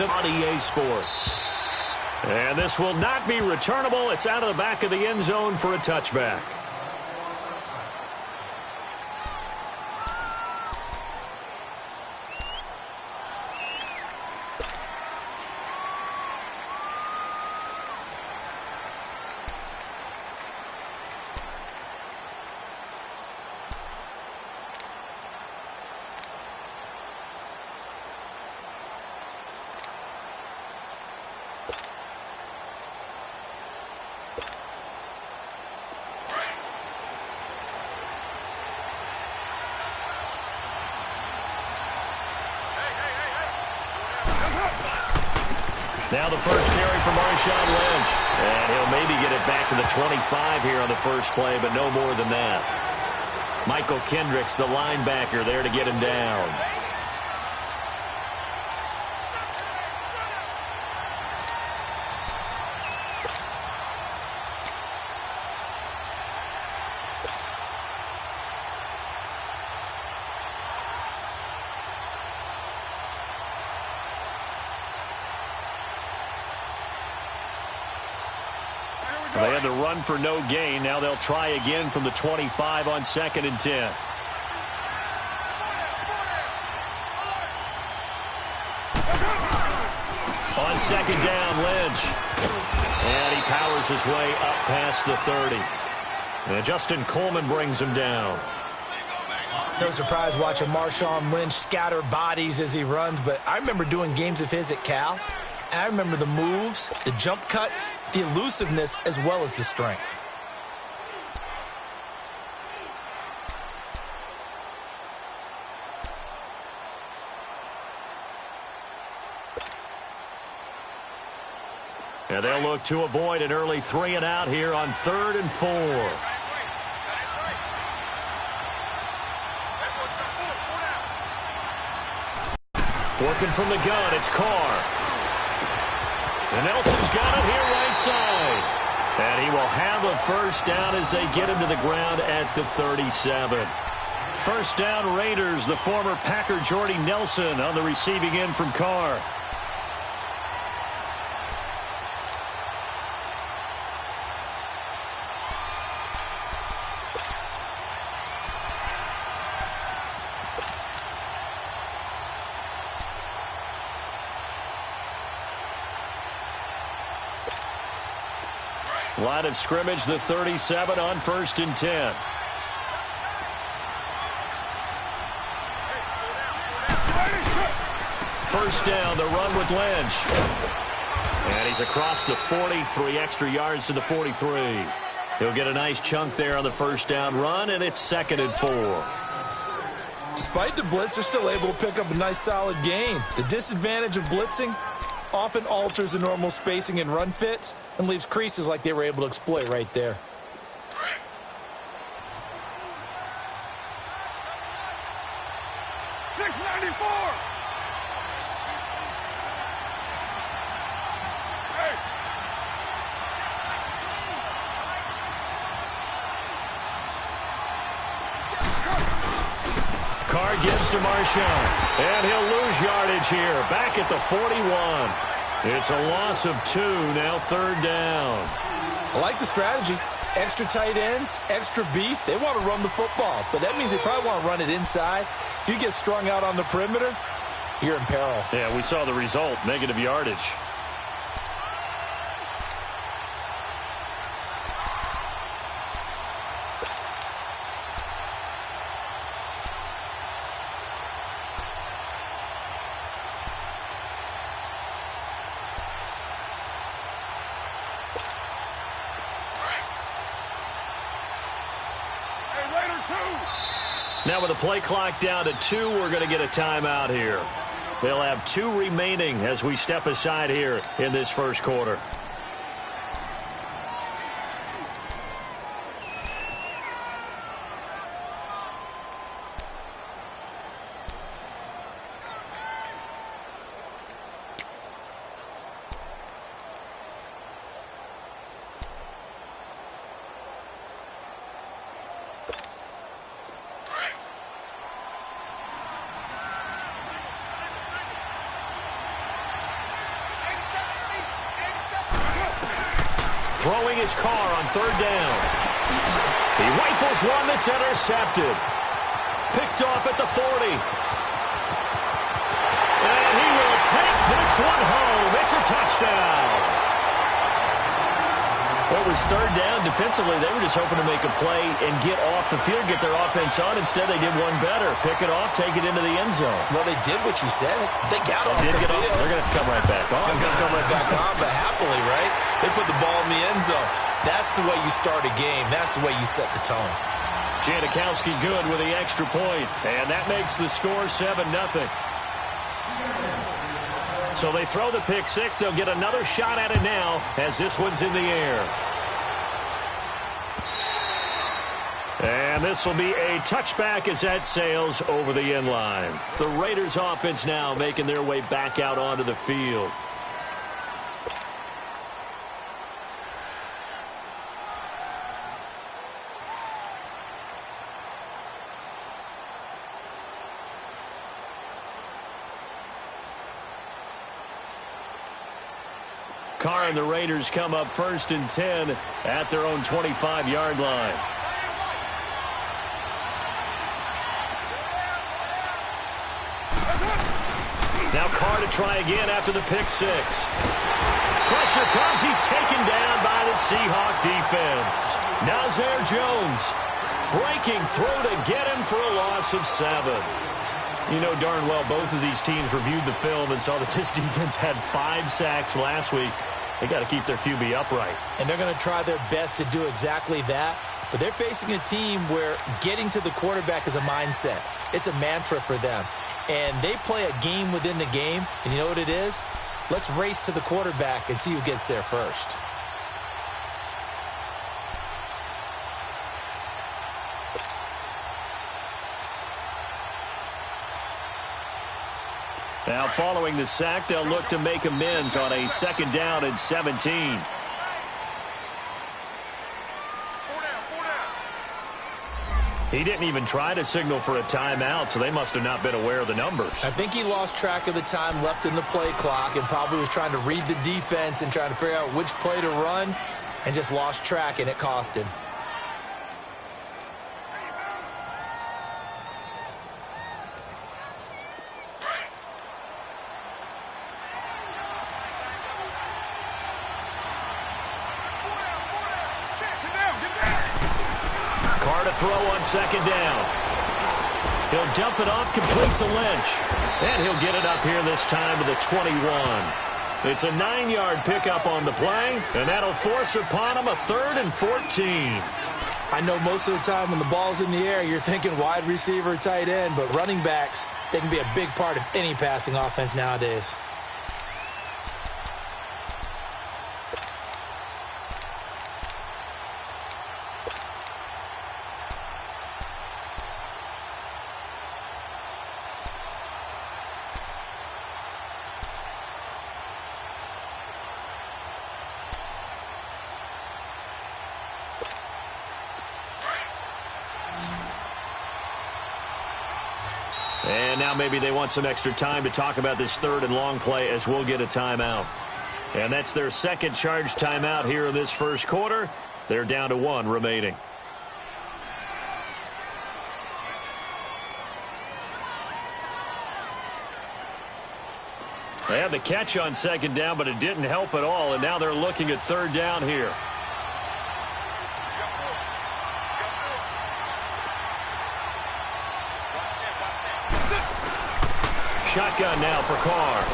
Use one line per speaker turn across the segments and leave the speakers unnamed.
It's on EA Sports. And this will not be returnable. It's out of the back of the end zone for a touchback. Now the first carry for Marshawn Lynch. And he'll maybe get it back to the 25 here on the first play, but no more than that. Michael Kendricks, the linebacker, there to get him down. They had to run for no gain. Now they'll try again from the 25 on 2nd and 10. On 2nd down, Lynch. And he powers his way up past the 30. And Justin Coleman brings him down.
No surprise watching Marshawn Lynch scatter bodies as he runs, but I remember doing games of his at Cal. And I remember the moves, the jump cuts, the elusiveness, as well as the strength.
And they'll look to avoid an early 3 and out here on 3rd and 4. Working from the gun, it's Carr. And Nelson's got it here right side. And he will have a first down as they get him to the ground at the 37. First down, Raiders. The former Packer Jordy Nelson on the receiving end from Carr. Line of scrimmage, the 37 on 1st and 10. First down, the run with Lynch. And he's across the 40, 3 extra yards to the 43. He'll get a nice chunk there on the first down run, and it's 2nd and 4.
Despite the blitz, they're still able to pick up a nice solid gain. The disadvantage of blitzing often alters the normal spacing and run fits and leaves creases like they were able to exploit right there.
Carr gives to Marshawn, and he'll lose yardage here, back at the 41. It's a loss of 2, now 3rd down.
I like the strategy. Extra tight ends, extra beef. They want to run the football, but that means they probably want to run it inside. If you get strung out on the perimeter, you're in peril.
Yeah, we saw the result, negative yardage. Now with the play clock down to 2, we're going to get a timeout here. They'll have 2 remaining as we step aside here in this first quarter. Throwing his car on third down. He rifles one that's intercepted. Picked off at the 40. And he will take this one home. It's a touchdown. Well, it was third down. Defensively, they were just hoping to make a play and get off the field, get their offense on. Instead, they did one better. Pick it off, take it into the end zone.
Well, they did what you said. They got off the field.
They're going to have to come right back on.
They're going to come right back on, but happily, right? They put the ball in the end zone. That's the way you start a game. That's the way you set the tone.
Janikowski good with the extra point, and that makes the score 7-0. So they throw the pick six. They'll get another shot at it now as this one's in the air. And this will be a touchback as that sails over the end line. The Raiders offense now making their way back out onto the field. Carr and the Raiders come up 1st and 10 at their own 25-yard line. Now Carr to try again after the pick six. Pressure comes. He's taken down by the Seahawk defense. Nazir Jones breaking through to get him for a loss of 7. You know darn well both of these teams reviewed the film and saw that this defense had 5 sacks last week. They got to keep their QB upright.
And they're going to try their best to do exactly that. But they're facing a team where getting to the quarterback is a mindset. It's a mantra for them. And they play a game within the game. And you know what it is? Let's race to the quarterback and see who gets there first.
Now following the sack, they'll look to make amends on a 2nd down and 17. He didn't even try to signal for a timeout, so they must have not been aware of the numbers.
I think he lost track of the time left in the play clock and probably was trying to read the defense and trying to figure out which play to run and just lost track, and it cost him.
Throw on 2nd down. He'll dump it off complete to Lynch. And he'll get it up here this time to the 21. It's a 9-yard pickup on the play, and that'll force upon him a 3rd and 14.
I know most of the time when the ball's in the air, you're thinking wide receiver, tight end, but running backs, they can be a big part of any passing offense nowadays.
And now maybe they want some extra time to talk about this 3rd and long play as we'll get a timeout. And that's their 2nd charge timeout here in this 1st quarter. They're down to 1 remaining. They had the catch on 2nd down, but it didn't help at all. And now they're looking at 3rd down here. Shotgun now for Carr.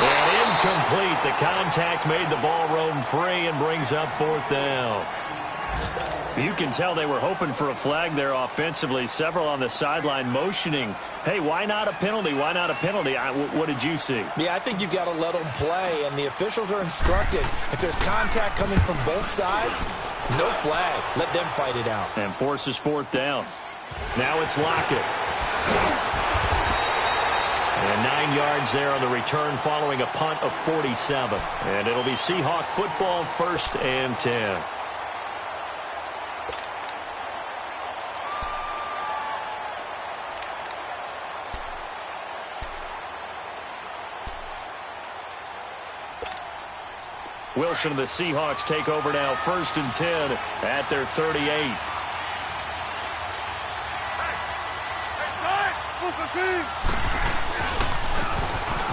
And incomplete. The contact made the ball roam free and brings up 4th down. You can tell they were hoping for a flag there offensively. Several on the sideline motioning. Hey, why not a penalty? Why not a penalty? What did you see?
Yeah, I think you've got to let them play, and the officials are instructed. If there's contact coming from both sides, no flag. Let them fight it out.
And forces 4th down. Now it's Lockett. And 9 yards there on the return following a punt of 47. And it'll be Seahawk football 1st and 10. Wilson and the Seahawks take over now, 1st and 10 at their 38.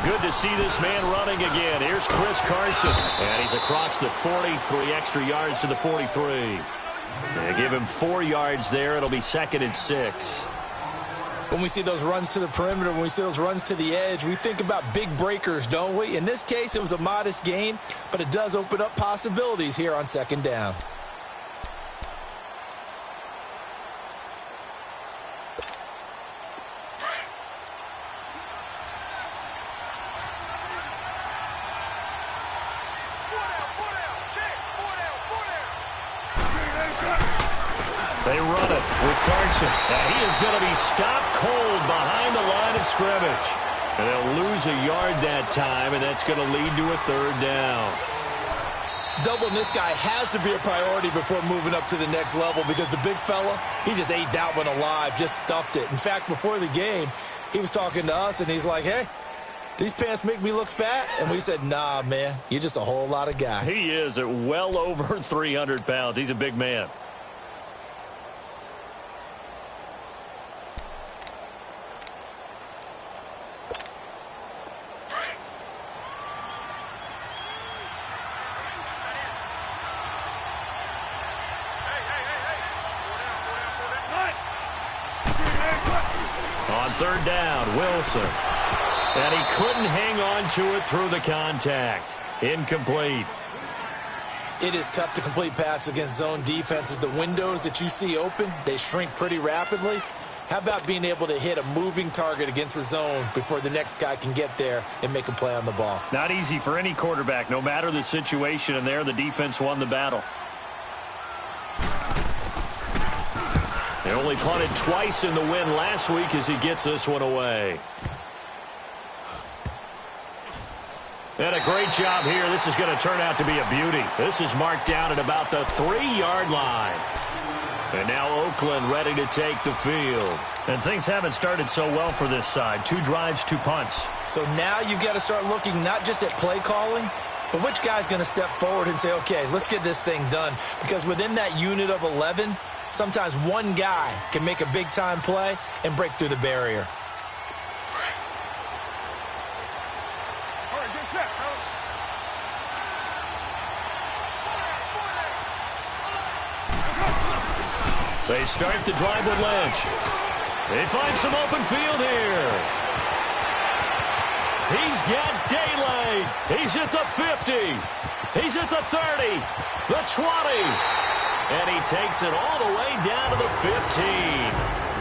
Good to see this man running again. Here's Chris Carson, and he's across the 40, 3 extra yards to the 43. They give him 4 yards there. It'll be 2nd and 6.
When we see those runs to the perimeter, when we see those runs to the edge, we think about big breakers, don't we? In this case, it was a modest gain, but it does open up possibilities here on 2nd down.
They run it with Carson. And he is going to be stopped cold behind the line of scrimmage. And they'll lose a yard that time, and that's going to lead to a 3rd down.
Doubling this guy has to be a priority before moving up to the next level because the big fella, he just ate that one alive, just stuffed it. In fact, before the game, he was talking to us, and he's like, hey, these pants make me look fat? And we said, nah, man, you're just a whole lot of guy.
He is at well over 300 pounds. He's a big man. On 3rd down, Wilson. And he couldn't hang on to it through the contact. Incomplete.
It is tough to complete passes against zone defenses. The windows that you see open, they shrink pretty rapidly. How about being able to hit a moving target against a zone before the next guy can get there and make a play on the ball?
Not easy for any quarterback, no matter the situation, and there the defense won the battle. They only punted twice in the win last week as he gets this one away. And a great job here. This is going to turn out to be a beauty. This is marked down at about the 3-yard line. And now Oakland ready to take the field. And things haven't started so well for this side. 2 drives, 2 punts.
So now you've got to start looking not just at play calling, but which guy's going to step forward and say, okay, let's get this thing done. Because within that unit of 11, sometimes one guy can make a big-time play and break through the barrier.
They start the drive with Lynch. They find some open field here. He's got daylight. He's at the 50. He's at the 30, the 20. And he takes it all the way down to the 15.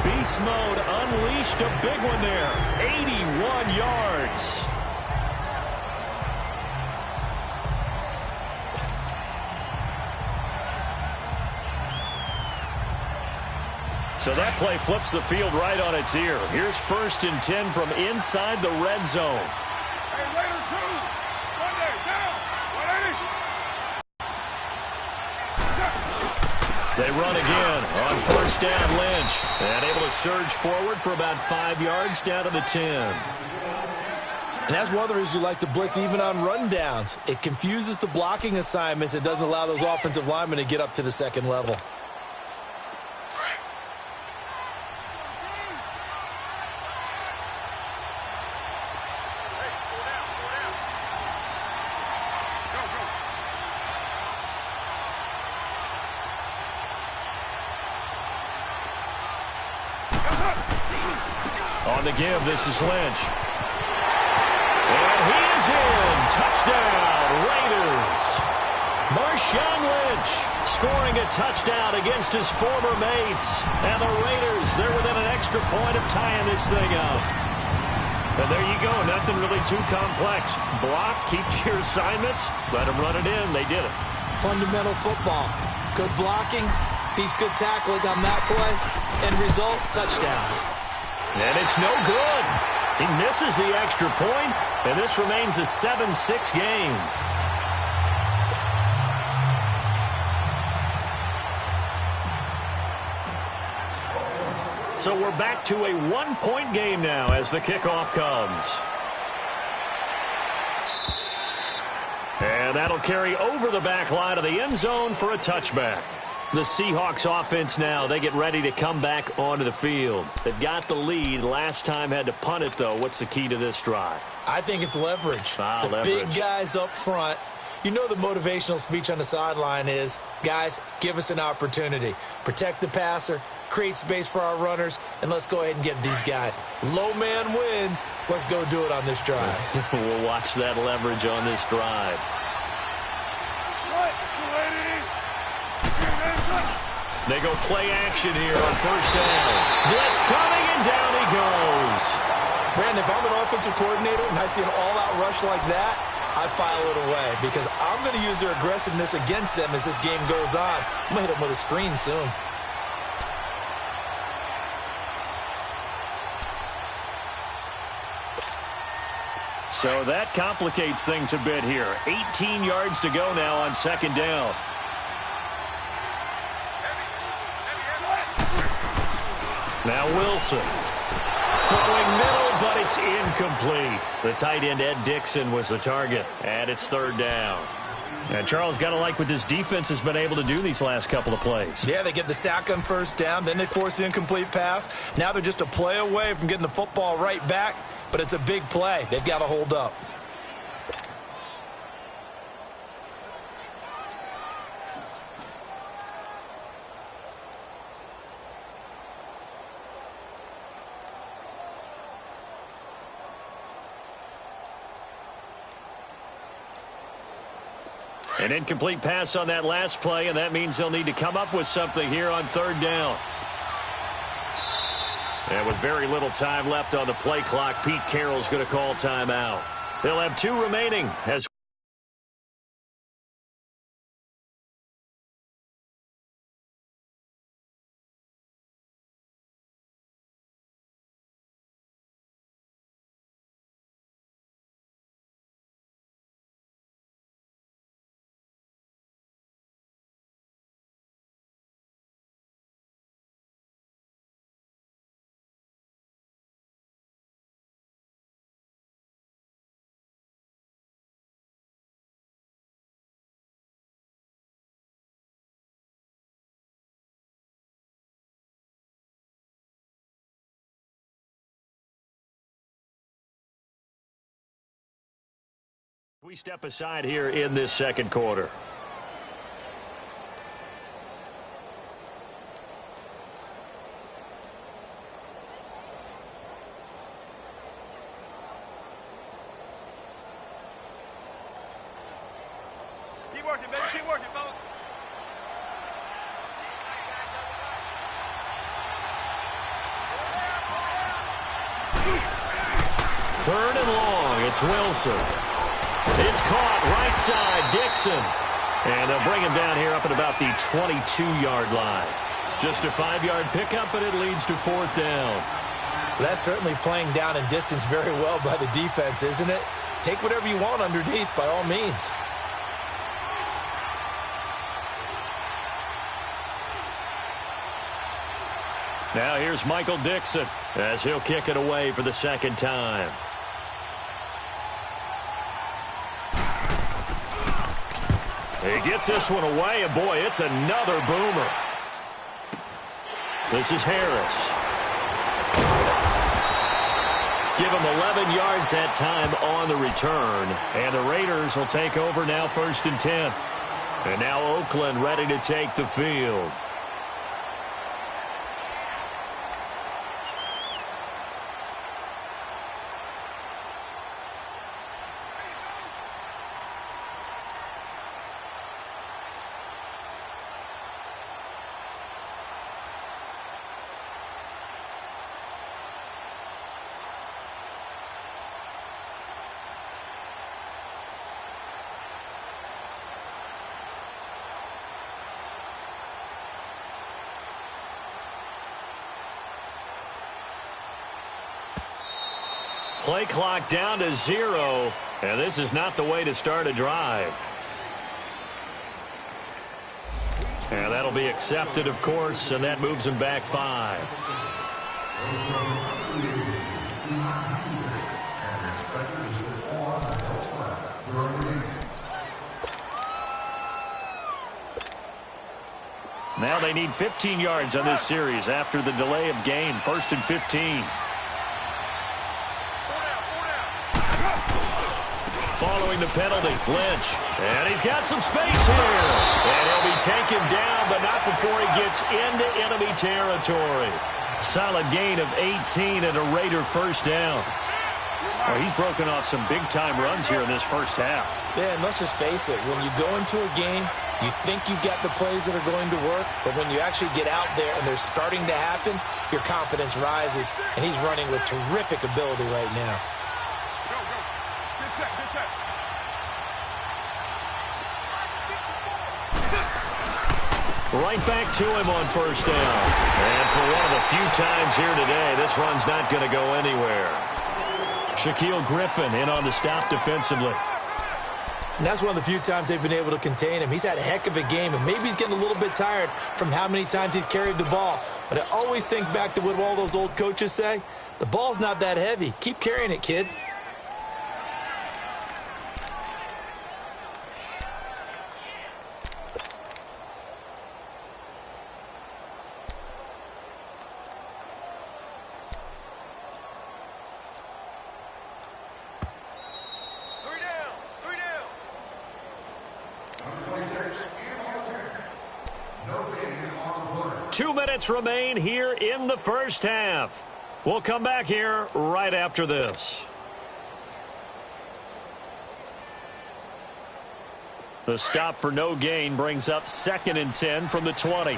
Beast mode unleashed, a big one there. 81 yards. So that play flips the field right on its ear. Here's 1st and 10 from inside the red zone.
Hey, later, 2. 1 day, down. 180.
They run again on 1st down, Lynch. And able to surge forward for about 5 yards down to the 10.
And that's one of the reasons you like to blitz even on rundowns. It confuses the blocking assignments. It doesn't allow those offensive linemen to get up to the 2nd level.
On the give, this is Lynch. And he is in. Touchdown, Raiders. Marshawn Lynch scoring a touchdown against his former mates. And the Raiders, they're within an extra point of tying this thing up. And there you go, nothing really too complex. Block, keep to your assignments, let them run it in. They did it.
Fundamental football. Good blocking beats good tackling on that play. End result, touchdown.
And it's no good. He misses the extra point, and this remains a 7-6 game. So we're back to a 1-point game now as the kickoff comes. And And that'll carry over the back line of the end zone for a touchback. The Seahawks offense now, they get ready to come back onto the field. They've got the lead. Last time had to punt it, though. What's the key to this drive?
I think it's leverage.
Leverage.
Big guys up front. You know the motivational speech on the sideline is, guys, give us an opportunity. Protect the passer, create space for our runners, and let's go ahead and give these guys. Low man wins. Let's go do it on this drive.
We'll watch that leverage on this drive. They go play action here on first down. Blitz coming, and down he goes.
Brandon, if I'm an offensive coordinator and I see an all-out rush like that, I file it away because I'm going to use their aggressiveness against them as this game goes on. I'm going to hit them with a screen soon.
So that complicates things a bit here. 18 yards to go now on second down. Now Wilson. Throwing middle, but it's incomplete. The tight end, Ed Dixon, was the target, and it's third down. And Charles, got to like what this defense has been able to do these last couple of plays.
Yeah, they get the sack on first down, then they force the incomplete pass. Now they're just a play away from getting the football right back, but it's a big play. They've got to hold up.
An incomplete pass on that last play, and that means they'll need to come up with something here on third down. And with very little time left on the play clock, Pete Carroll's going to call timeout. They'll have 2 remaining as we step aside here in this second quarter.
Keep working, baby. Keep working, fellas.
Third and long. It's Wilson. It's caught right side, Dixon. And they'll bring him down here up at about the 22-yard line. Just a 5-yard pickup, but it leads to fourth down.
That's certainly playing down and distance very well by the defense, isn't it? Take whatever you want underneath, by all means.
Now here's Michael Dixon as he'll kick it away for the second time. He gets this one away, and boy, it's another boomer. This is Harris. Give him 11 yards that time on the return. And the Raiders will take over now, 1st and 10. And now Oakland ready to take the field. Play clock down to 0, and this is not the way to start a drive. And that'll be accepted, of course, and that moves him back 5. Now they need 15 yards on this series after the delay of game. 1st and 15. Following the penalty, Lynch. And he's got some space here. And he'll be taken down, but not before he gets into enemy territory. Solid gain of 18 and a Raider first down. Well, he's broken off some big-time runs here in this first half.
Yeah, and let's just face it. When you go into a game, you think you've got the plays that are going to work, but when you actually get out there and they're starting to happen, your confidence rises, and he's running with terrific ability right now.
Go, go. Good set, good set.
Right back to him on first down. And for one of the few times here today, this run's not going to go anywhere. Shaquille Griffin in on the stop defensively.
And that's one of the few times they've been able to contain him. He's had a heck of a game, and maybe he's getting a little bit tired from how many times he's carried the ball. But I always think back to what all those old coaches say. The ball's not that heavy. Keep carrying it, kid.
Three down.
2 minutes remain here in the first half. We'll come back here right after this. The stop for no gain brings up 2nd and 10 from the 20.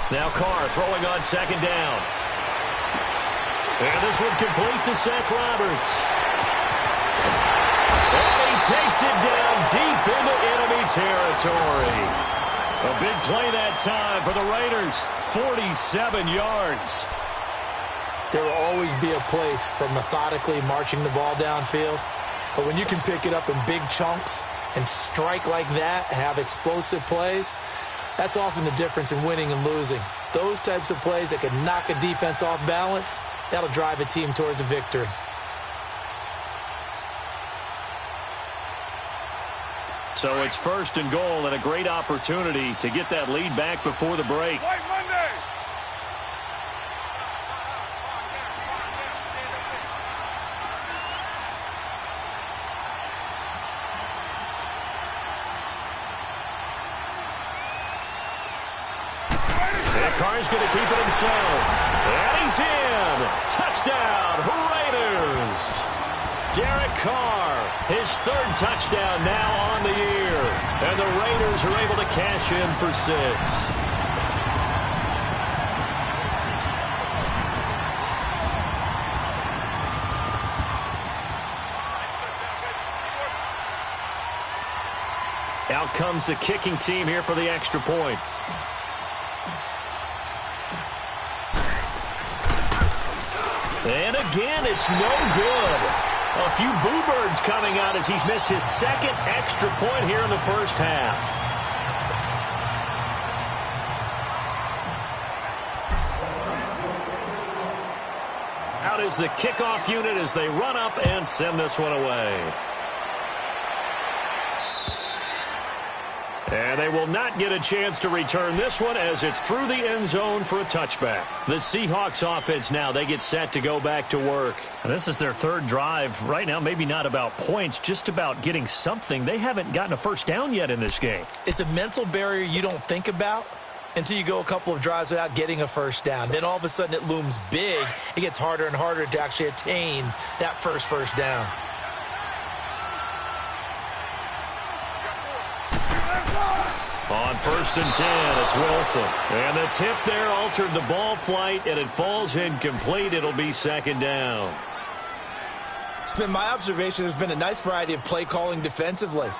Now Carr throwing on 2nd down. And this one complete to Seth Roberts. And he takes it down deep into enemy territory. A big play that time for the Raiders. 47 yards.
There will always be a place for methodically marching the ball downfield. But when you can pick it up in big chunks and strike like that, have explosive plays, that's often the difference in winning and losing. Those types of plays that can knock a defense off balance, that'll drive a team towards a victory.
So it's 1st and goal and a great opportunity to get that lead back before the break.
White Monday.
And Carr's going to keep it himself. And he's in. Touchdown, Raiders. Derek Carr, his 3rd touchdown now on the year. And the Raiders are able to cash in for 6. Out comes the kicking team here for the extra point. And again, it's no good. A few boo birds coming out as he's missed his 2nd extra point here in the first half. Out is the kickoff unit as they run up and send this one away. And they will not get a chance to return this one as it's through the end zone for a touchback. The Seahawks offense now, they get set to go back to work. And this is their 3rd drive. Right now, maybe not about points, just about getting something. They haven't gotten a first down yet in this game.
It's a mental barrier you don't think about until you go a couple of drives without getting a first down. Then all of a sudden it looms big. It gets harder and harder to actually attain that first down.
On 1st and 10, it's Wilson. And the tip there altered the ball flight, and it falls incomplete. It'll be 2nd down.
It's been my observation there's been a nice variety of play calling defensively.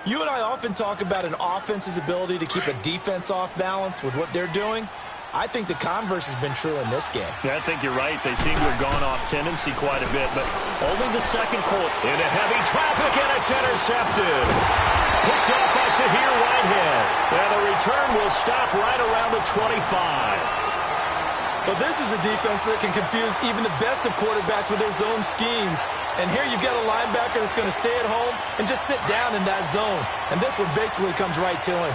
You and I often talk about an offense's ability to keep a defense off balance with what they're doing. I think the converse has been true in this game.
Yeah, I think you're right. They seem to have gone off tendency quite a bit, but only the 2nd quarter. Into heavy traffic, and it's intercepted. Picked up by Tahir Whitehead. And the return will stop right around the 25.
Well, this is a defense that can confuse even the best of quarterbacks with their zone schemes. And here you've got a linebacker that's going to stay at home and just sit down in that zone. And this one basically comes right to him.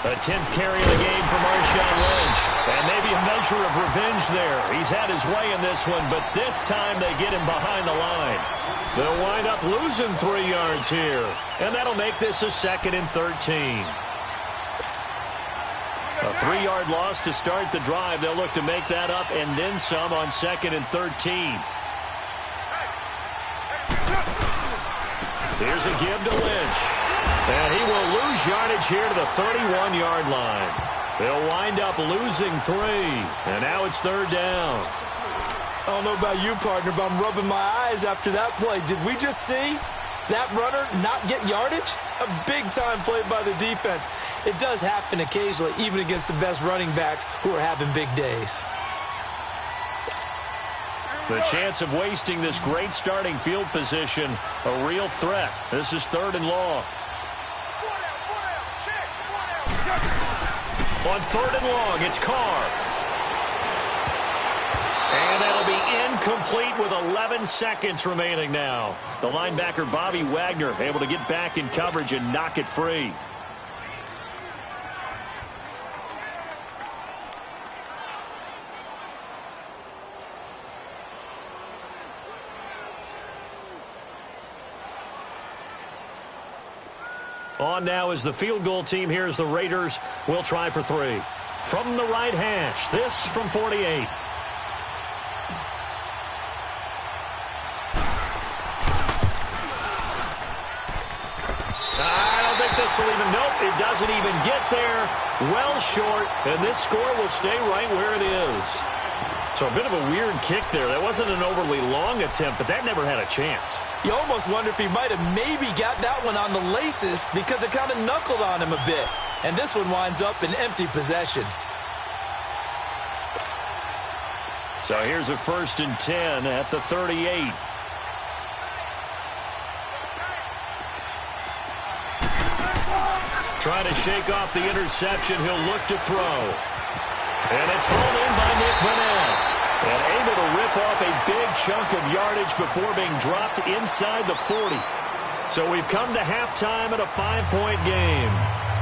The 10th carry of the game for Marshawn Lynch. And maybe a measure of revenge there. He's had his way in this one, but this time they get him behind the line. They'll wind up losing 3 yards here. And that'll make this a 2nd and 13. A 3-yard loss to start the drive. They'll look to make that up and then some on 2nd and 13. Here's a give to Lynch. And he will lose yardage here to the 31-yard line. They'll wind up losing 3. And now it's 3rd down.
I don't know about you, partner, but I'm rubbing my eyes after that play. Did we just see that runner not get yardage? A big-time play by the defense. It does happen occasionally, even against the best running backs who are having big days.
The chance of wasting this great starting field position, a real threat. This is 3rd and long. On 3rd and long, it's Carr. And that'll be incomplete with 11 seconds remaining now. The linebacker, Bobby Wagner, able to get back in coverage and knock it free. On now is the field goal team. Here's the Raiders. Will try for 3. From the right hash, this from 48. Nope, it doesn't even get there. Well short, and this score will stay right where it is. So a bit of a weird kick there. That wasn't an overly long attempt, but that never had a chance.
You almost wonder if he might have maybe got that one on the laces because it kind of knuckled on him a bit. And this one winds up in empty possession.
So here's a 1st and 10 at the 38. Trying to shake off the interception. He'll look to throw. And it's hauled in by Nick Burnett. And able to rip off a big chunk of yardage before being dropped inside the 40. So we've come to halftime at a 5-point game.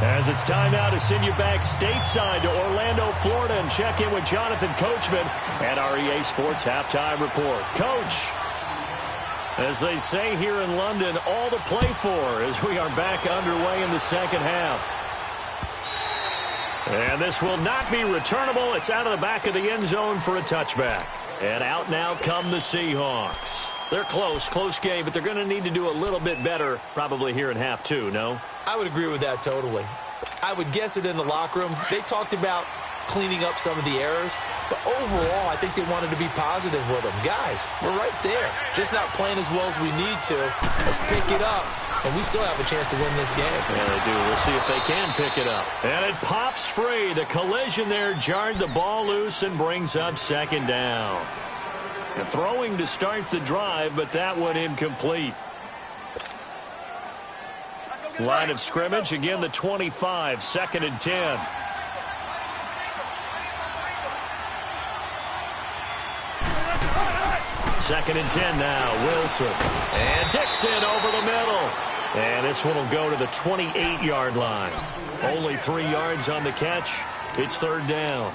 As it's time now to send you back stateside to Orlando, Florida, and check in with Jonathan Coachman at our EA Sports Halftime Report. Coach, as they say here in London, all to play for as we are back underway in the 2nd half. And this will not be returnable. It's out of the back of the end zone for a touchback. And out now come the Seahawks. They're close game, but they're going to need to do a little bit better probably here in half 2, no?
I would agree with that totally. I would guess it in the locker room. They talked about cleaning up some of the errors, but overall, I think they wanted to be positive with them. Guys, we're right there. Just not playing as well as we need to. Let's pick it up, and we still have a chance to win this game.
Yeah, they do. We'll see if they can pick it up. And it pops free. The collision there jarred the ball loose and brings up 2nd down. And throwing to start the drive, but that one incomplete. Line of scrimmage, again the 25, 2nd and 10. Second and 10 now, Wilson. And Dixon over the middle. And this one will go to the 28-yard line. Only 3 yards on the catch. It's 3rd down.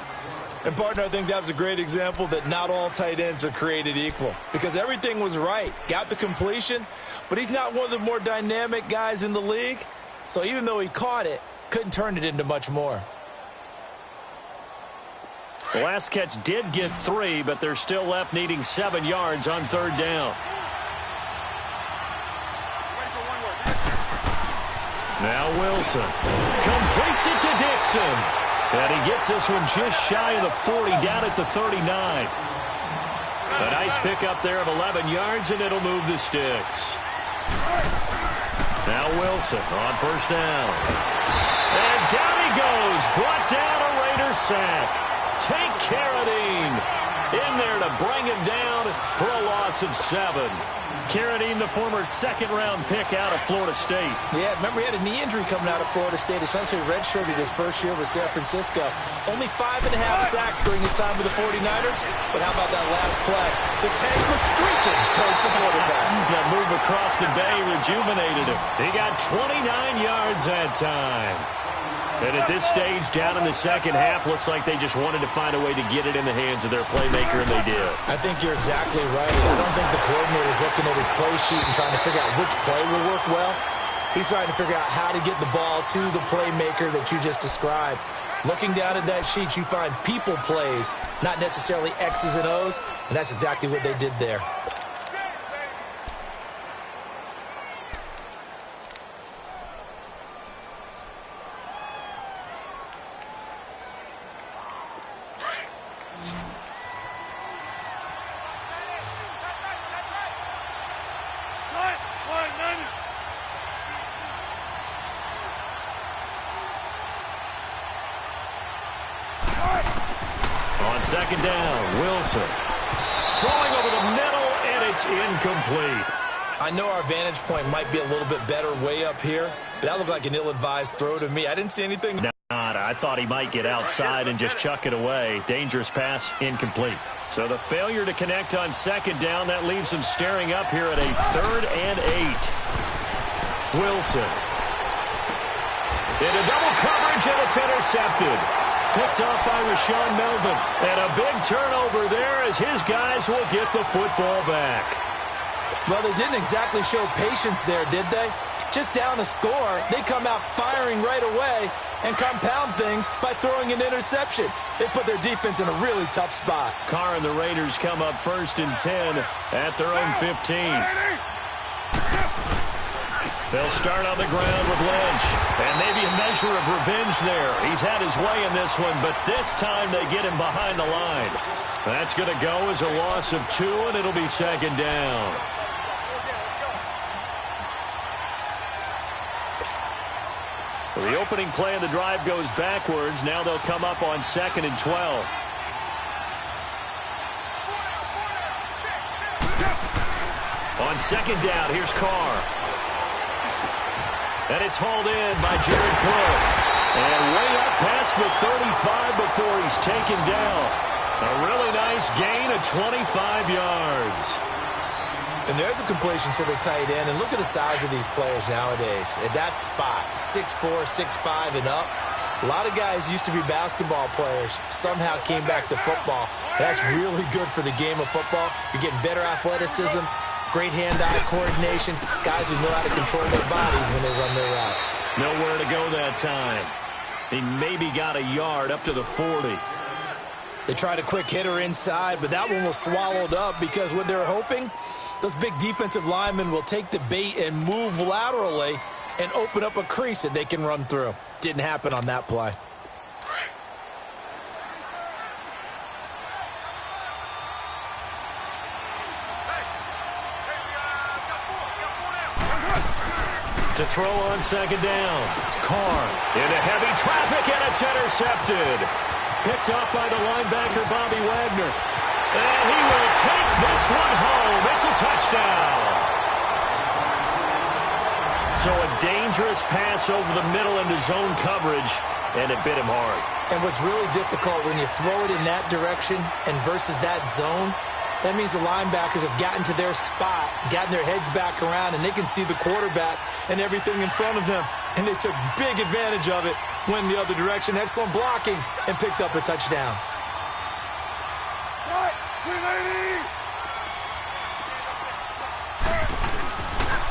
And, partner, I think that was a great example that not all tight ends are created equal. Because everything was right. Got the completion, but he's not one of the more dynamic guys in the league. So even though he caught it, couldn't turn it into much more.
The last catch did get 3, but they're still left needing 7 yards on 3rd down. Now Wilson completes it to Dixon. And he gets this one just shy of the 40, down at the 39. A nice pickup there of 11 yards, and it'll move the sticks. Now Wilson on 1st down. And down he goes. Brought down, a Raiders sack. Take care of Dean. in there to bring him down for a loss of 7. Carradine, the former second-round pick out of Florida State.
Yeah, remember he had a knee injury coming out of Florida State, essentially redshirted his first year with San Francisco. Only 5.5 sacks during his time with the 49ers, but how about that last play? The tank was streaking towards the quarterback.
That move across the bay rejuvenated him. He got 29 yards that time. And at this stage, down in the second half, looks like they just wanted to find a way to get it in the hands of their playmaker, and they did.
I think you're exactly right. I don't think the coordinator's looking at his play sheet and trying to figure out which play will work well. He's trying to figure out how to get the ball to the playmaker that you just described. Looking down at that sheet, you find people plays, not necessarily X's and O's, and that's exactly what they did there.
On second down, Wilson throwing over the middle, and it's incomplete.
I know our vantage point might be a little bit better way up here, but that looked like an ill-advised throw to me. I didn't see anything.
I thought he might get outside and just chuck it away. Dangerous pass, incomplete. So the failure to connect on second down, that leaves him staring up here at a 3rd and 8. Wilson into double coverage, and it's intercepted. Picked off by Rashawn Melvin. And a big turnover there as his guys will get the football back.
Well, they didn't exactly show patience there, did they? Just down a score, they come out firing right away and compound things by throwing an interception. They put their defense in a really tough spot.
Carr and the Raiders come up 1st and 10 at their own 15. They'll start on the ground with Lynch. And maybe a measure of revenge there. He's had his way in this one, but this time they get him behind the line. That's going to go as a loss of 2, and it'll be second down. So the opening play of the drive goes backwards. Now they'll come up on 2nd and 12. On second down, here's Carr. And it's hauled in by Jared Cook. And way up past the 35 before he's taken down. A really nice gain of 25 yards.
And there's a completion to the tight end. And look at the size of these players nowadays. At that spot, 6'4", 6'5", and up. A lot of guys used to be basketball players, somehow came back to football. That's really good for the game of football. You're getting better athleticism, great hand-eye coordination, guys who know how to control their bodies when they run their routes.
Nowhere to go that time. He maybe got a yard up to the 40.
They tried a quick hitter inside, but that one was swallowed up because what they're hoping, those big defensive linemen will take the bait and move laterally and open up a crease that they can run through. Didn't happen on that play.
To throw on second down. Carr into heavy traffic, and it's intercepted. Picked off by the linebacker, Bobby Wagner. And he will take this one home. It's a touchdown. So a dangerous pass over the middle into zone coverage, and it bit him hard.
And what's really difficult when you throw it in that direction and versus that zone, that means the linebackers have gotten to their spot, gotten their heads back around, and they can see the quarterback and everything in front of them. And they took big advantage of it, went the other direction, excellent blocking, and picked up a touchdown.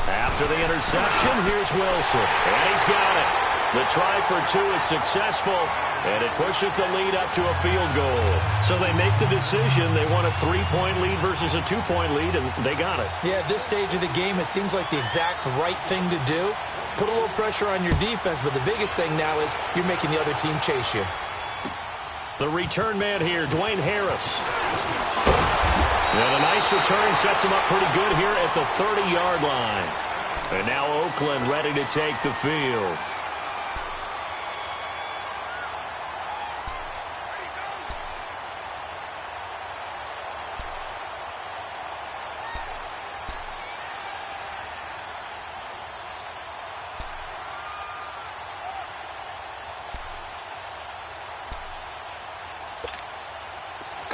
After the interception, here's Wilson. And he's got it. The try for 2 is successful, and it pushes the lead up to a field goal. So they make the decision. They want a 3-point lead versus a 2-point lead, and they got it.
Yeah, at this stage of the game, it seems like the exact right thing to do. Put a little pressure on your defense, but the biggest thing now is you're making the other team chase you.
The return man here, Dwayne Harris. And a nice return sets him up pretty good here at the 30-yard line. And now Oakland ready to take the field.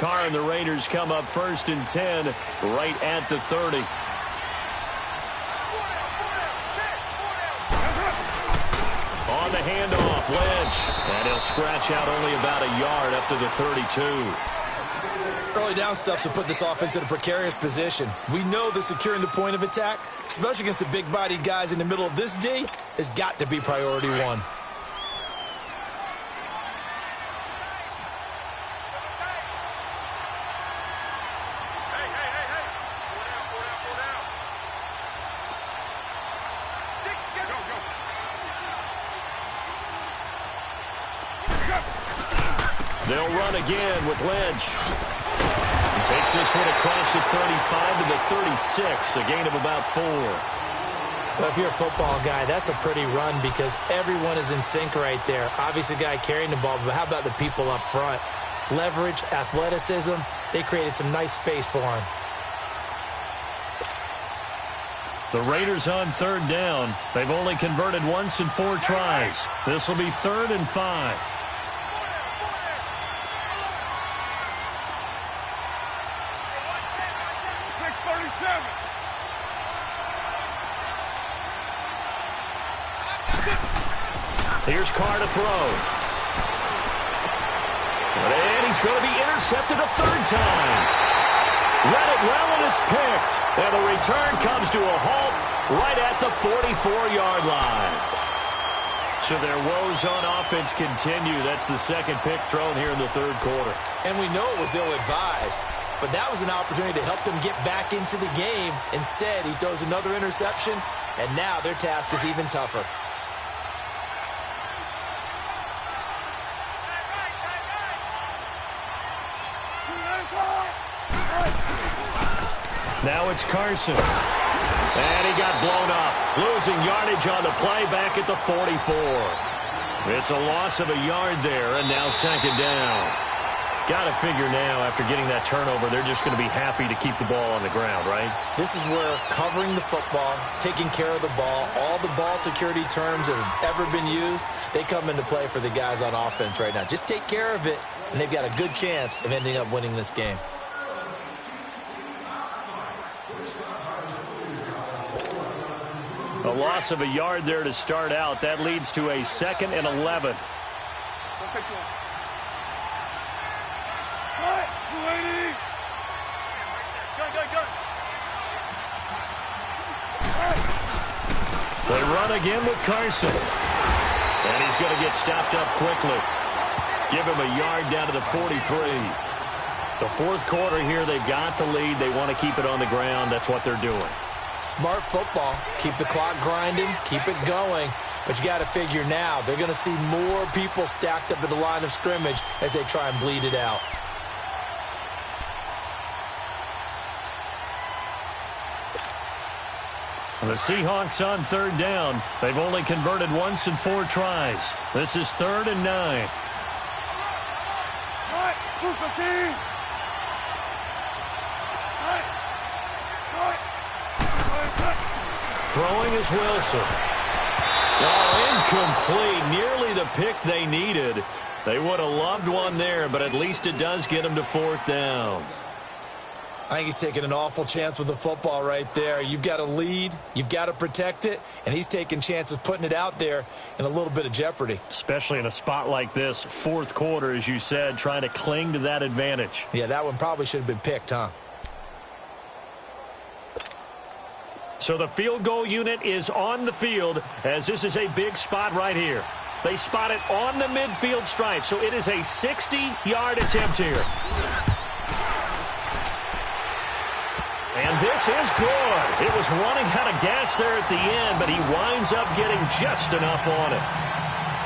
Carr and the Raiders come up 1st and 10 right at the 30. On the handoff, Lynch. And he'll scratch out only about a yard up to the 32.
Early down stuff to put this offense in a precarious position. We know that securing the point of attack, especially against the big-bodied guys in the middle of this D, has got to be priority one.
They'll run again with Lynch. He takes this one across the 35 to the 36, a gain of about 4.
Well, if you're a football guy, that's a pretty run because everyone is in sync right there. Obviously, the guy carrying the ball, but how about the people up front? Leverage, athleticism, they created some nice space for him.
The Raiders on 3rd down. They've only converted once in 4 tries. This will be 3rd and 5. Here's Carr to throw. And he's going to be intercepted a 3rd time. Read it well, and it's picked. And the return comes to a halt right at the 44-yard line. So their woes on offense continue. That's the 2nd pick thrown here in the 3rd quarter.
And we know it was ill-advised, but that was an opportunity to help them get back into the game. Instead, he throws another interception, and now their task is even tougher.
Now it's Carson. And he got blown up. Losing yardage on the play back at the 44. It's a loss of a yard there, and now 2nd down. Got to figure now, after getting that turnover, they're just going to be happy to keep the ball on the ground, right?
This is where covering the football, taking care of the ball, all the ball security terms that have ever been used, they come into play for the guys on offense right now. Just take care of it, and they've got a good chance of ending up winning this game.
A loss of a yard there to start out. That leads to a 2nd and 11. They run again with Carson. And he's going to get stopped up quickly. Give him a yard down to the 43. The 4th quarter here, they've got the lead. They want to keep it on the ground. That's what they're doing.
Smart football. Keep the clock grinding. Keep it going. But you got to figure now, they're going to see more people stacked up at the line of scrimmage as they try and bleed it out.
The Seahawks on 3rd down. They've only converted once in 4 tries. This is 3rd and 9. Throwing is Wilson. Oh, incomplete. Nearly the pick they needed. They would have loved one there, but at least it does get them to 4th down.
I think he's taking an awful chance with the football right there. You've got to lead, you've got to protect it, and he's taking chances putting it out there in a little bit of jeopardy.
Especially in a spot like this, 4th quarter, as you said, trying to cling to that advantage.
Yeah, that one probably should have been picked, huh?
So the field goal unit is on the field, as this is a big spot right here. They spot it on the midfield stripe, so it is a 60-yard attempt here. And this is good. It was running out of gas there at the end, but he winds up getting just enough on it.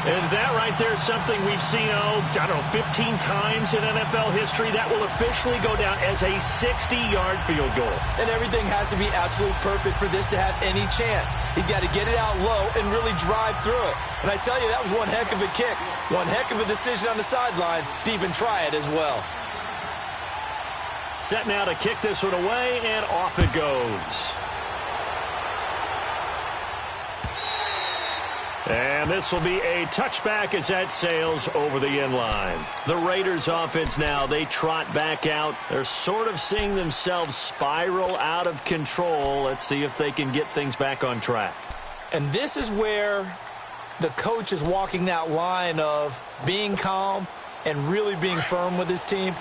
And that right there is something we've seen, I don't know, 15 times in NFL history. That will officially go down as a 60-yard field goal.
And everything has to be absolutely perfect for this to have any chance. He's got to get it out low and really drive through it. And I tell you, that was one heck of a kick. One heck of a decision on the sideline to even try it as well.
Set now to kick this one away, and off it goes. And And this will be a touchback as that sails over the end line. The Raiders offense now, they trot back out. They're sort of seeing themselves spiral out of control. Let's see if they can get things back on track.
And this is where the coach is walking that line of being calm and really being firm with his team.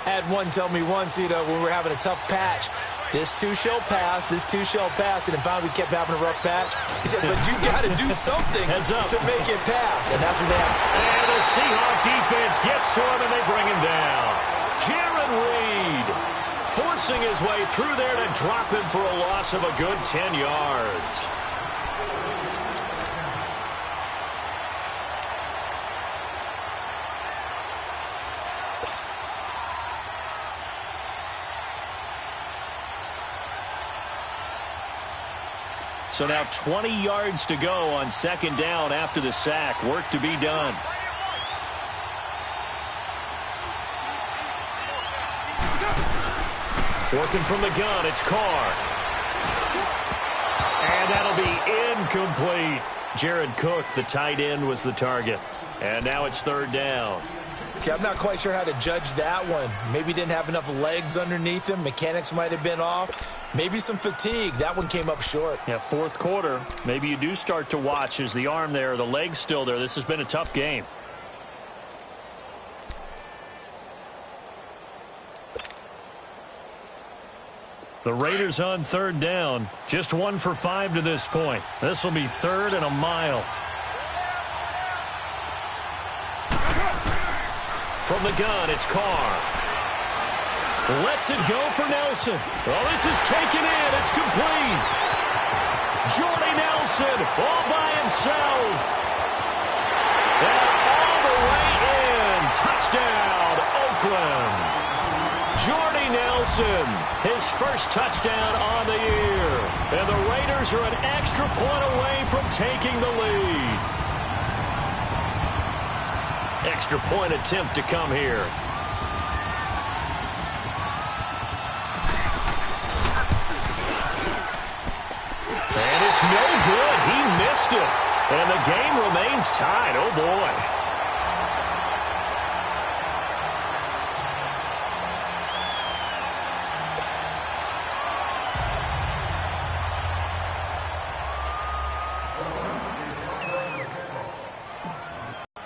I had one tell me once, when we were having a tough patch, this too shall pass, this too shall pass, and then finally we kept having a rough patch. He said, but you got to do something to make it pass, and that's what they have.
And the Seahawk defense gets to him, and they bring him down. Jaron Reed forcing his way through there to drop him for a loss of a good 10 yards. So now 20 yards to go on second down after the sack. Work to be done. Working from the gun, it's Carr. And that'll be incomplete. Jared Cook, the tight end, was the target. And now it's third down.
Okay, I'm not quite sure how to judge that one. Maybe didn't have enough legs underneath him. Mechanics might have been off. Maybe some fatigue. That one came up short.
Yeah, fourth quarter. Maybe you do start to watch. Is the arm there, the leg's still there? This has been a tough game. The Raiders on third down. Just 1 for 5 to this point. This will be third and a mile. From the gun, it's Carr. Lets it go for Nelson. Well, this is taken in. It's complete. Jordy Nelson all by himself. And all the way in. Touchdown, Oakland. Jordy Nelson, his first touchdown on the year. And the Raiders are an extra point away from taking the lead. Extra point attempt to come here. And it's no good. He missed it. And the game remains tied. Oh, boy.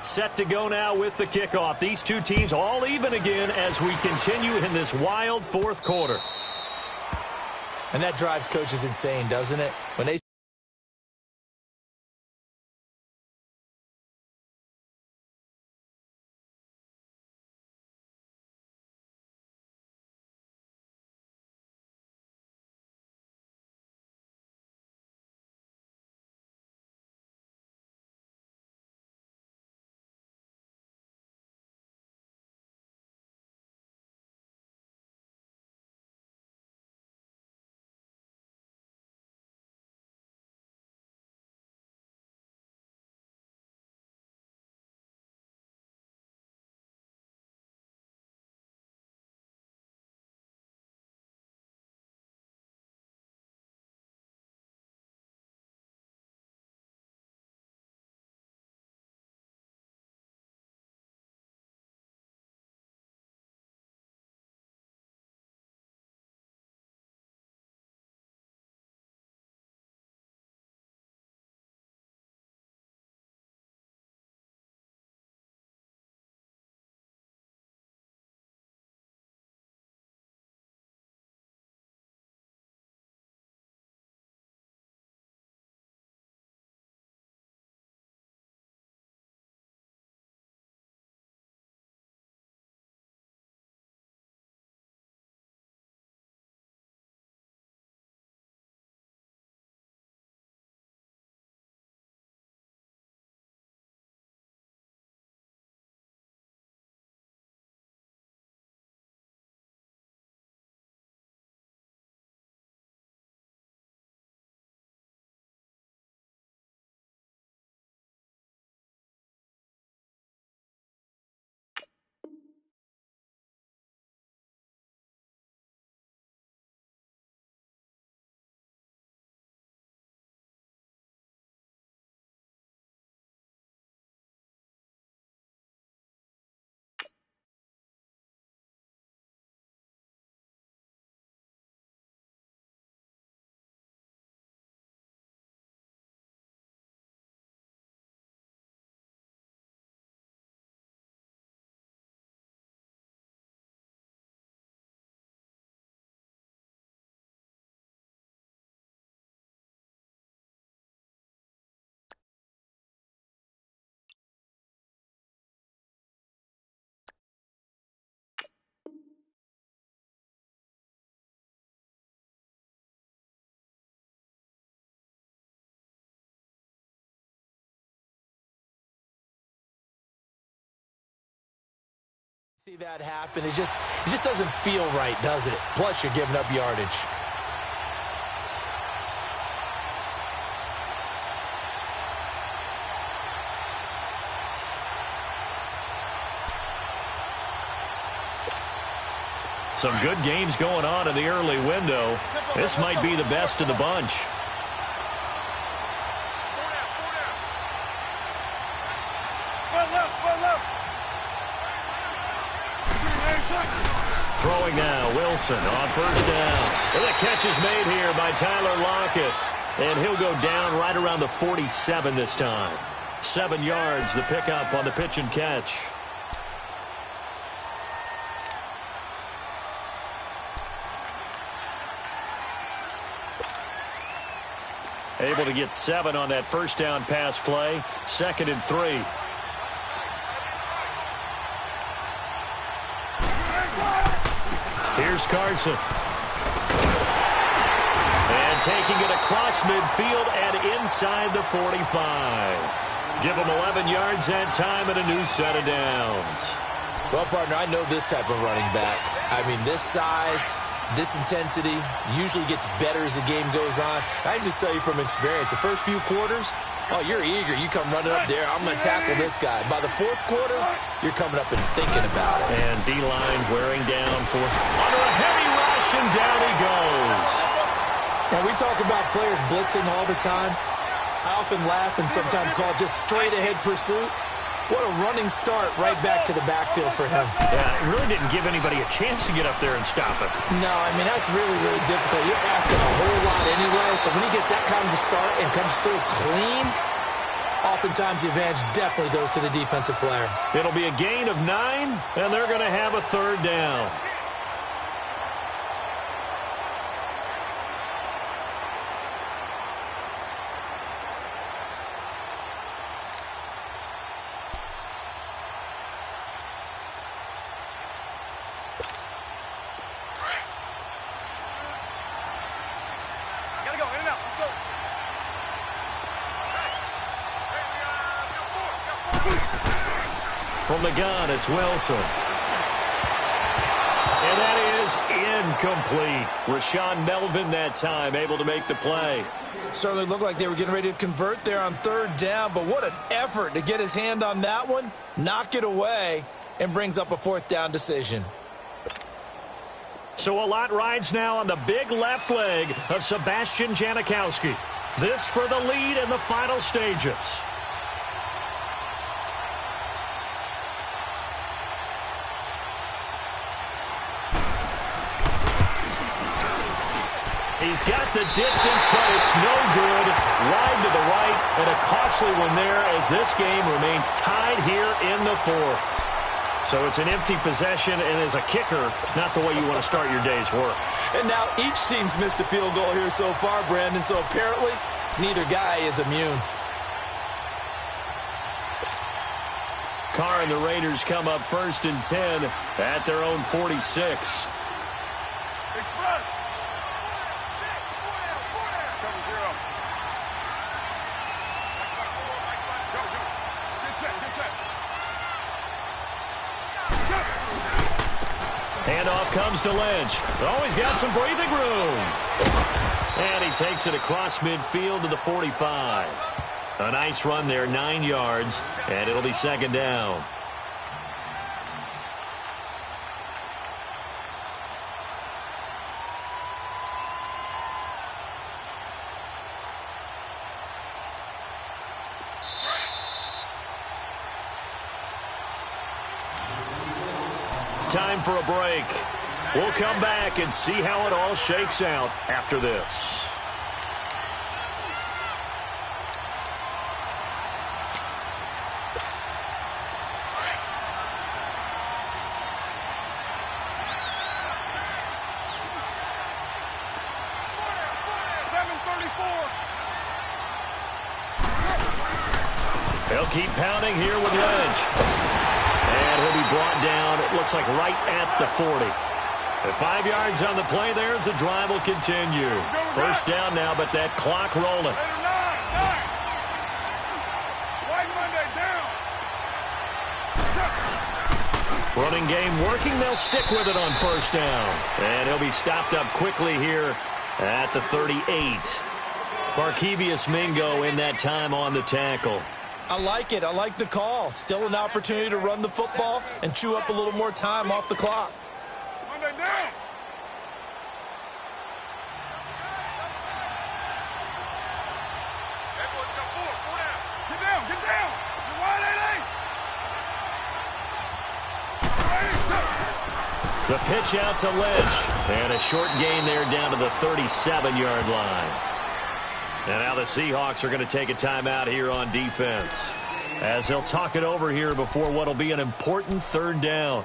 Set to go now with the kickoff. These two teams all even again as we continue in this wild fourth quarter.
And that drives coaches insane, doesn't it? When they See that happen. It just doesn't feel right, does it? Plus, you're giving up yardage.
Some good games going on in the early window. This might be the best of the bunch. Throwing now, Wilson on first down. And the catch is made here by Tyler Lockett. And he'll go down right around the 47 this time. 7 yards, the pickup on the pitch and catch. Able to get 7 on that first down pass play. 2nd and 3. Here's Carson. And taking it across midfield and inside the 45. Give him 11 yards that time and a new set of downs.
Well, partner, I know this type of running back. I mean, this size, this intensity usually gets better as the game goes on. I can just tell you from experience, the first few quarters, oh, you're eager. You come running up there. I'm going to tackle this guy. By the 4th quarter, you're coming up and thinking about it.
And D-line wearing down for under a heavy rush, and down he goes.
Now, we talk about players blitzing all the time. I often laugh and sometimes call it just straight-ahead pursuit. What a running start right back to the backfield for him.
Yeah, it really didn't give anybody a chance to get up there and stop it.
No, I mean, that's really, really difficult. You're asking a whole lot anyway, but when he gets that kind of a start and comes through clean, oftentimes the advantage definitely goes to the defensive player.
It'll be a gain of 9, and they're going to have a 3rd down. From the gun, it's Wilson. And that is incomplete. Rashawn Melvin that time able to make the play.
Certainly looked like they were getting ready to convert there on 3rd down, but what an effort to get his hand on that one, knock it away, and brings up a 4th down decision.
So a lot rides now on the big left leg of Sebastian Janikowski. This for the lead in the final stages. He's got the distance, but it's no good. Wide to the right, and a costly one there as this game remains tied here in the 4th. So it's an empty possession, and as a kicker, not the way you want to start your day's work.
And now each team's missed a field goal here so far, Brandon, so apparently neither guy is immune.
Carr and the Raiders come up 1st and 10 at their own 46. Handoff comes to Lynch. Oh, he's got some breathing room. And he takes it across midfield to the 45. A nice run there, 9 yards, and it'll be 2nd down. Time for a break. We'll come back and see how it all shakes out after this. They'll keep pounding here with Lynch. And he'll be brought down, it looks like right at the 40. The 5 yards on the play there as the drive will continue. First down now, but that clock rolling. Running game working. They'll stick with it on first down. And he'll be stopped up quickly here at the 38. Barkevious Mingo in that time on the tackle.
I like it. I like the call. Still an opportunity to run the football and chew up a little more time off the clock.
Monday down. Get down. Get down. You're wide,
The pitch out to Lynch. And a short gain there down to the 37-yard line. And now the Seahawks are going to take a timeout here on defense, as they'll talk it over here before what will be an important third down.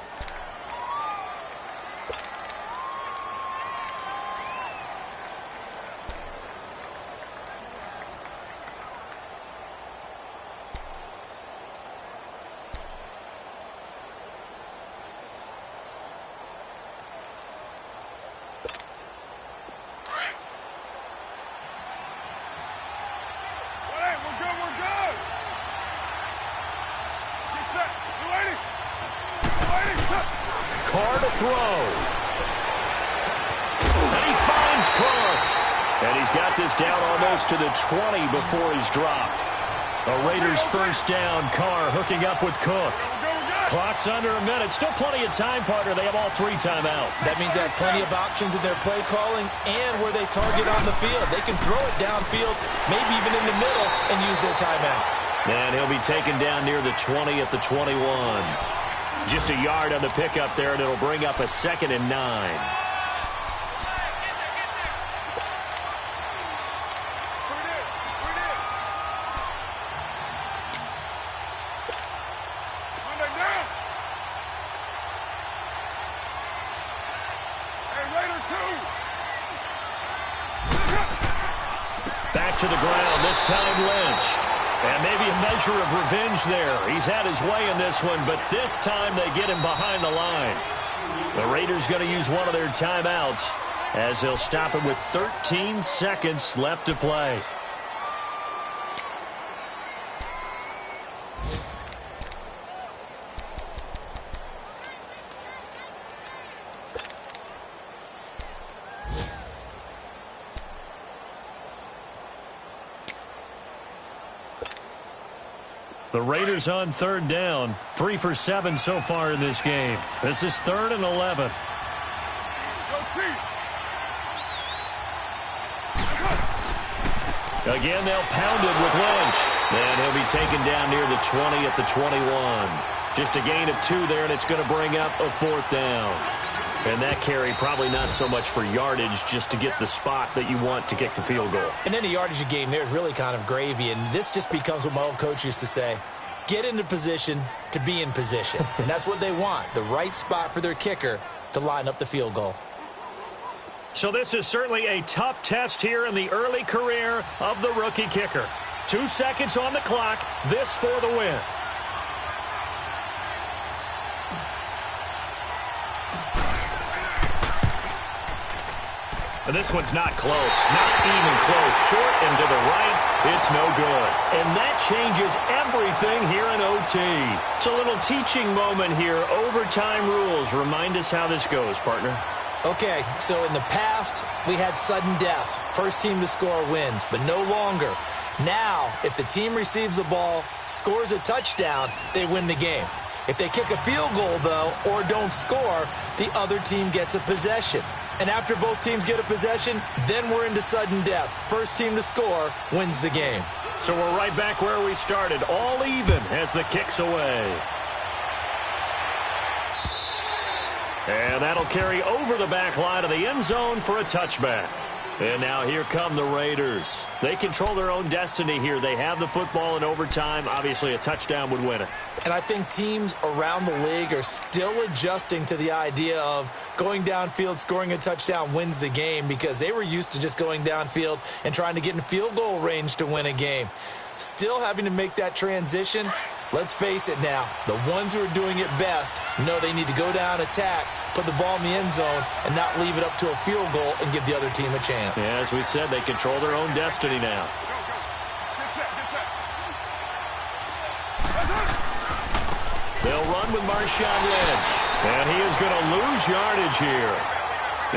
Carr to throw. And he finds Clark. And he's got this down almost to the 20 before he's dropped. A Raiders first down. Carr hooking up with Cook. Clock's under a minute. Still plenty of time, partner. They have all 3 timeouts.
That means they have plenty of options in their play calling and where they target on the field. They can throw it downfield, maybe even in the middle, and use their timeouts.
And he'll be taken down near the 20 at the 21. Just a yard on the pickup there, and it'll bring up a 2nd and 9. Back to the ground, this time Lynch. And maybe a measure of revenge there. He's had his way in this one, but this time they get him behind the line. The Raiders going to use one of their timeouts as they'll stop him with 13 seconds left to play. The Raiders on third down, 3 for 7 so far in this game. This is 3rd and 11. Again, they'll pound it with Lynch. And he'll be taken down near the 20 at the 21. Just a gain of 2 there, and it's going to bring up a 4th down. And that carry probably not so much for yardage, just to get the spot that you want to kick the field goal.
In any yardage game, there's really kind of gravy, and this just becomes what my old coach used to say. Get into position to be in position. And that's what they want, the right spot for their kicker to line up the field goal.
So this is certainly a tough test here in the early career of the rookie kicker. 2 seconds on the clock, this for the win. And this one's not close, not even close. Short and to the right, it's no good. And that changes everything here in OT. It's a little teaching moment here. Overtime rules. Remind us how this goes, partner.
Okay, so in the past, we had sudden death. First team to score wins, but no longer. Now, if the team receives the ball, scores a touchdown, they win the game. If they kick a field goal, though, or don't score, the other team gets a possession. And after both teams get a possession, then we're into sudden death. First team to score wins the game.
So we're right back where we started, all even as the kick's away. And that'll carry over the back line of the end zone for a touchback. And now here come the Raiders. They control their own destiny here. They have the football in overtime. Obviously, a touchdown would win it.
And I think teams around the league are still adjusting to the idea of going downfield, scoring a touchdown wins the game, because they were used to just going downfield and trying to get in field goal range to win a game. Still having to make that transition. Let's face it now, the ones who are doing it best know they need to go down, attack, put the ball in the end zone, and not leave it up to a field goal and give the other team a chance.
Yeah, as we said, they control their own destiny now. They'll run with Marshawn Lynch. And he is going to lose yardage here.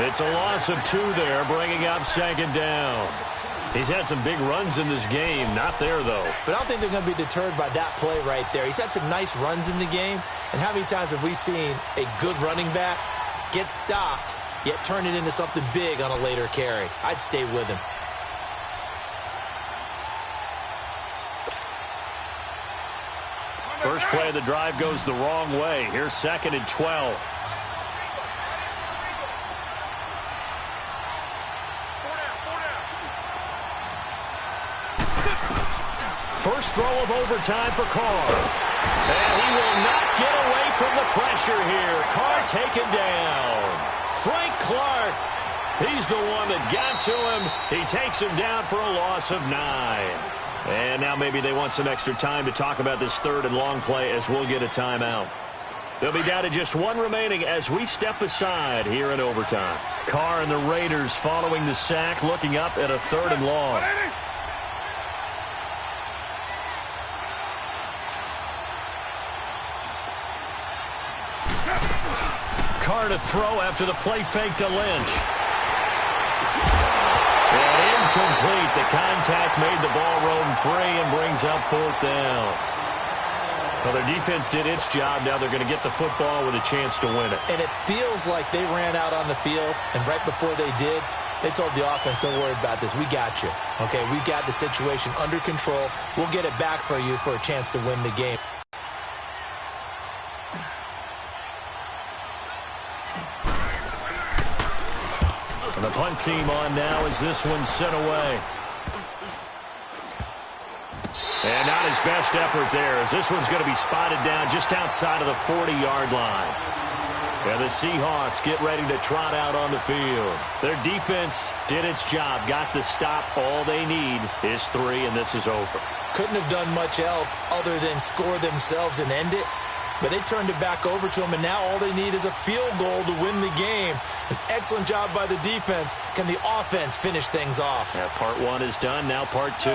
It's a loss of 2 there, bringing up second down. He's had some big runs in this game. Not there, though.
But I don't think they're going to be deterred by that play right there. He's had some nice runs in the game. And how many times have we seen a good running back get stopped, yet turn it into something big on a later carry? I'd stay with him.
First play of the drive goes the wrong way. Here's 2nd and 12. First throw of overtime for Carr. And he will not get away from the pressure here. Carr taken down. Frank Clark. He's the one that got to him. He takes him down for a loss of 9. And now maybe they want some extra time to talk about this 3rd and long play as we'll get a timeout. They'll be down to just 1 remaining as we step aside here in overtime. Carr and the Raiders following the sack, looking up at a 3rd and long. Carr to throw after the play fake to Lynch. And incomplete. The contact made the ball roam free and brings up 4th down. Well, their defense did its job. Now they're going to get the football with a chance to win it.
And it feels like they ran out on the field, and right before they did, they told the offense, don't worry about this. We got you. Okay, we got the situation under control. We'll get it back for you for a chance to win the game.
And the punt team on now as this one's sent away. And not his best effort there, as this one's going to be spotted down just outside of the 40-yard line. And the Seahawks get ready to trot out on the field. Their defense did its job, got the stop. All they need is 3, and this is over.
Couldn't have done much else other than score themselves and end it. But they turned it back over to them, and now all they need is a field goal to win the game. An excellent job by the defense. Can the offense finish things off?
Yeah, part 1 is done, now part 2.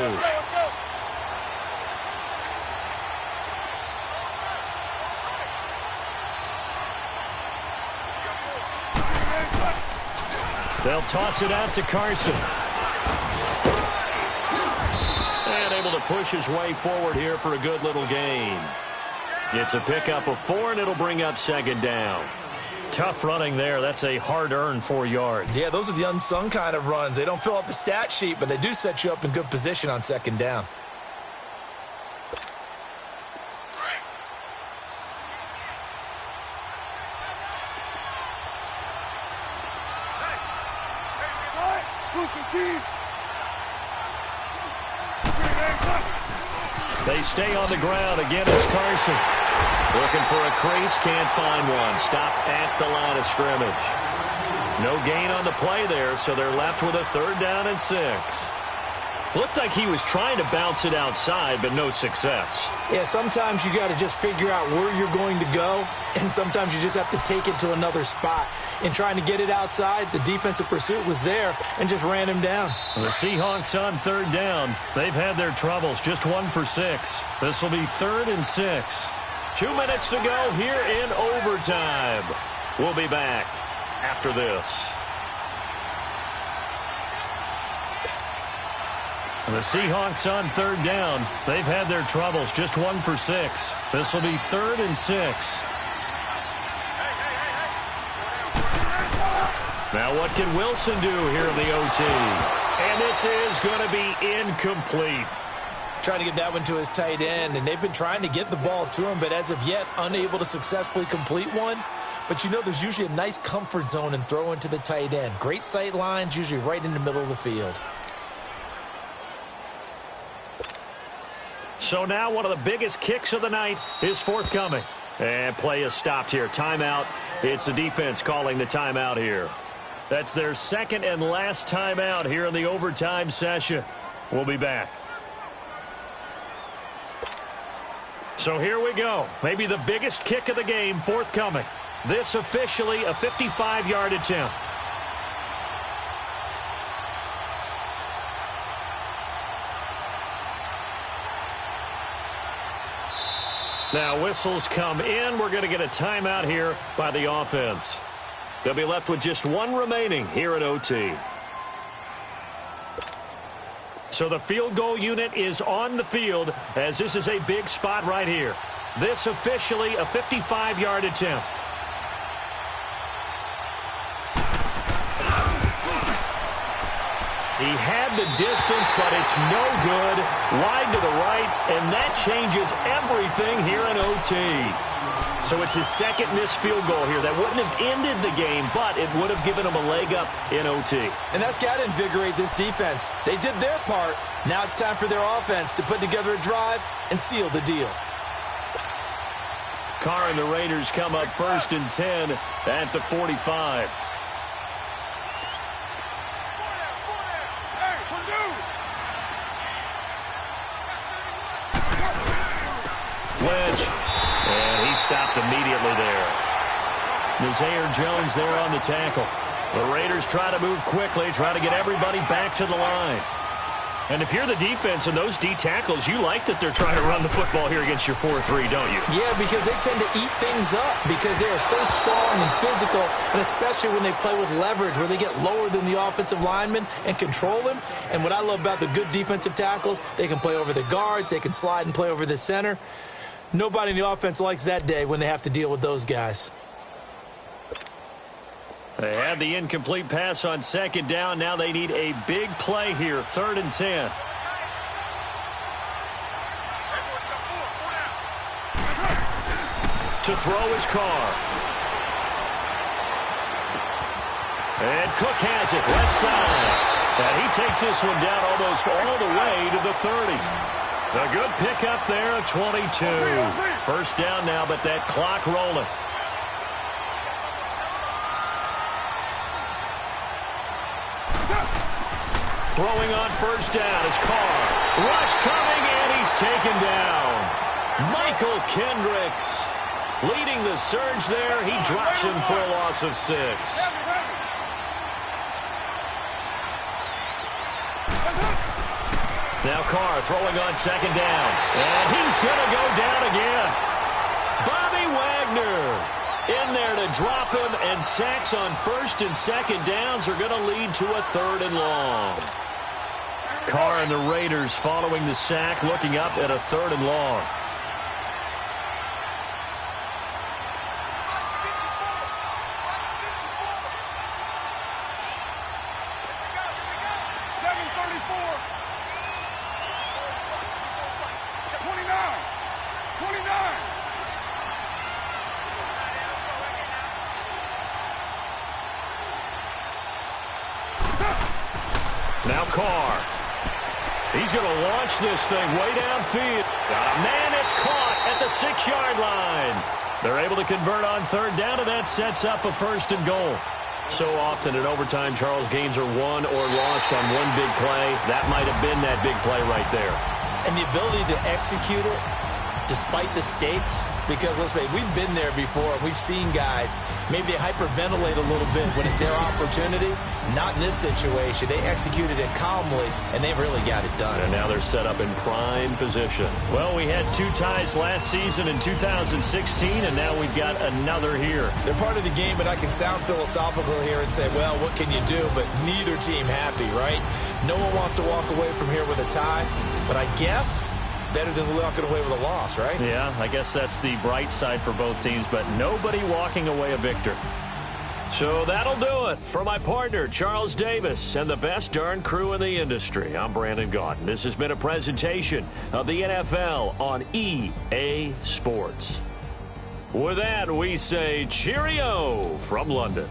They'll toss it out to Carson. And able to push his way forward here for a good little gain. It's a pickup of 4, and it'll bring up second down. Tough running there. That's a hard-earned 4 yards.
Yeah, those are the unsung kind of runs. They don't fill up the stat sheet, but they do set you up in good position on second down.
They stay on the ground. Again, it's Carson. Looking for a crease, can't find one. Stopped at the line of scrimmage. No gain on the play there, so they're left with a 3rd down and 6. Looked like he was trying to bounce it outside, but no success.
Yeah, sometimes you got to just figure out where you're going to go, and sometimes you just have to take it to another spot. In trying to get it outside, the defensive pursuit was there and just ran him down.
The Seahawks on 3rd down. They've had their troubles, just 1 for 6. This will be 3rd and 6. 2 minutes to go here in overtime. We'll be back after this. The Seahawks on 3rd down. They've had their troubles, just 1 for 6. This will be 3rd and 6. Now what can Wilson do here in the OT? And this is going to be incomplete.
Trying to get that one to his tight end, and they've been trying to get the ball to him, but as of yet, unable to successfully complete one. But you know there's usually a nice comfort zone in throwing to the tight end. Great sight lines, usually right in the middle of the field.
So now one of the biggest kicks of the night is forthcoming. And play is stopped here. Timeout. It's the defense calling the timeout here. That's their 2nd and last timeout here in the overtime session. We'll be back. So here we go. Maybe the biggest kick of the game forthcoming. This officially a 55-yard attempt. Now whistles come in. We're going to get a timeout here by the offense. They'll be left with just one remaining here at OT. So the field goal unit is on the field as this is a big spot right here. This officially a 55-yard attempt. He had the distance, but it's no good. Wide to the right, and that changes everything here in OT. So it's his second missed field goal here. That wouldn't have ended the game, but it would have given him a leg up in OT.
And that's got to invigorate this defense. They did their part. Now it's time for their offense to put together a drive and seal the deal.
Carr and the Raiders come up 1st and 10 at the 45. Wedge, and he stopped immediately there. Nazaire Jones there on the tackle. The Raiders try to move quickly, try to get everybody back to the line. And if you're the defense and those D tackles, you like that they're trying to run the football here against your 4-3, don't you?
Yeah, because they tend to eat things up because they are so strong and physical, and especially when they play with leverage where they get lower than the offensive lineman and control them. And what I love about the good defensive tackles, they can play over the guards, they can slide and play over the center. Nobody in the offense likes that day when they have to deal with those guys.
They had the incomplete pass on 2nd down. Now they need a big play here, 3rd and 10. To throw his Carr. And Cook has it, left side. And he takes this one down almost all the way to the 30. A good pickup there of 22. 1st down now, but that clock rolling. Throwing on 1st down is Carr. Rush coming, and he's taken down. Michael Kendricks leading the surge there. He drops him for a loss of 6. Now Carr throwing on 2nd down. And he's going to go down again. Bobby Wagner in there to drop him, and sacks on 1st and 2nd downs are going to lead to a 3rd and long. Carr and the Raiders following the sack, looking up at a 3rd and long. Now Carr. He's going to launch this thing way downfield. Got a man, it's caught at the 6-yard line. They're able to convert on 3rd down, and that sets up a 1st and goal. So often in overtime, Charles, games are won or lost on one big play. That might have been that big play right there.
And the ability to execute it despite the stakes, because let's say we've been there before. We've seen guys, maybe they hyperventilate a little bit when it's their opportunity. Not in this situation. They executed it calmly, and they really got it done.
And now they're set up in prime position. Well, we had 2 ties last season in 2016, and now we've got another here.
They're part of the game, but I can sound philosophical here and say, well, what can you do? But neither team happy, right? No one wants to walk away from here with a tie, but I guess it's better than walking away with a loss, right?
Yeah, I guess that's the bright side for both teams, but nobody walking away a victor. So that'll do it for my partner, Charles Davis, and the best darn crew in the industry. I'm Brandon Gaudin. This has been a presentation of the NFL on EA Sports. With that, we say cheerio from London.